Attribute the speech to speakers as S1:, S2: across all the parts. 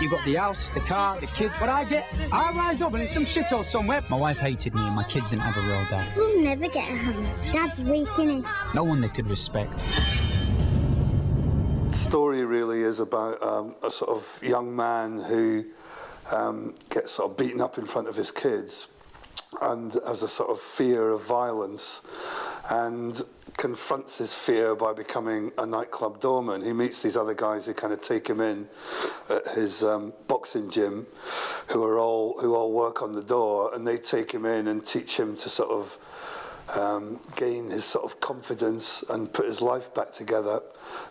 S1: You got the house, the car, the kids. What I rise up and it's some shithole somewhere. My wife hated me and my kids didn't have a real dad.
S2: We'll never get a hammer. Dad's weak, isn't he?
S1: No one they could respect.
S3: The story really is about a sort of young man who gets sort of beaten up in front of his kids and has a sort of fear of violence and confronts his fear by becoming a nightclub doorman. He meets these other guys who kind of take him in at his boxing gym who all work on the door, and they take him in and teach him to sort of gain his sort of confidence and put his life back together,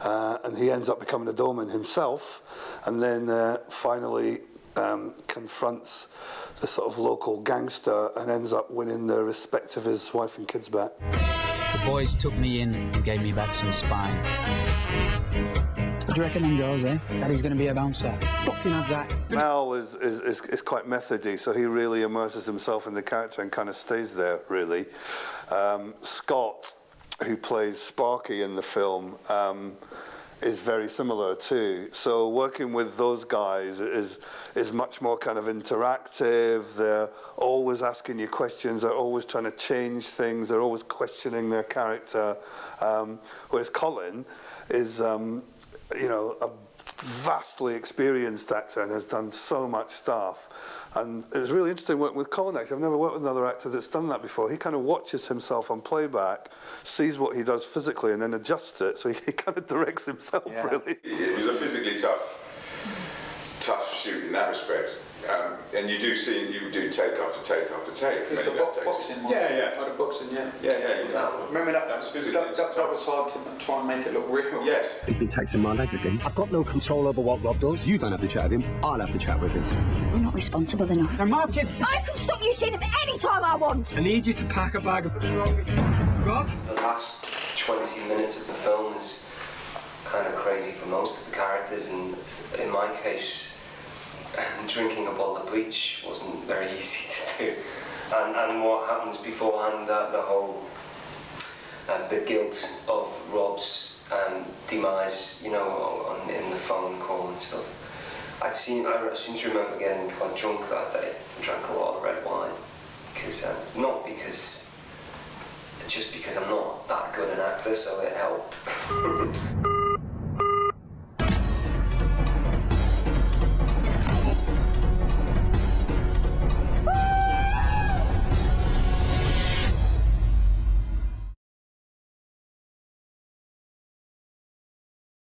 S3: and he ends up becoming a doorman himself, and then finally confronts the sort of local gangster and ends up winning the respect of his wife and kids back.
S1: The boys took me in and gave me back some spine. What do you reckon then, girls, eh? Daddy's going to be a bouncer. Fucking have that.
S3: Mel is quite methody, so he really immerses himself in the character and kind of stays there, really. Scott, who plays Sparky in the film, is very similar too. So working with those guys is much more kind of interactive. They're always asking you questions. They're always trying to change things. They're always questioning their character. Whereas Colin is, you know, a vastly experienced actor and has done so much stuff. And it was really interesting working with Colin, actually. I've never worked with another actor that's done that before. He kind of watches himself on playback, sees what he does physically, and then adjusts it, so he kind of directs himself, really.
S4: It was a physically tough shoot in that respect. And you do take after take after take.
S5: Just the boxing one.
S4: Yeah.
S5: Oh, the boxing, yeah.
S4: Yeah.
S5: Remember that?
S4: That was physically
S5: that was hard to try and make it look real.
S4: Yes.
S6: He's been texting my legs again. I've got no control over what Rob does. You don't have to chat with him. I'll have to chat with him.
S2: We're not responsible enough.
S1: They're my kids.
S2: I can stop you seeing him any time I want.
S1: I need you to pack a bag of... Rob?
S7: The last 20 minutes of the film is kind of crazy for most of the characters, and in my case, drinking a bottle of bleach wasn't very easy to do. And what happens beforehand, the whole the guilt of Rob's demise, you know, in the phone call and stuff. I seem to remember getting quite drunk that day and drank a lot of red wine, just because I'm not that good an actor, so it helped.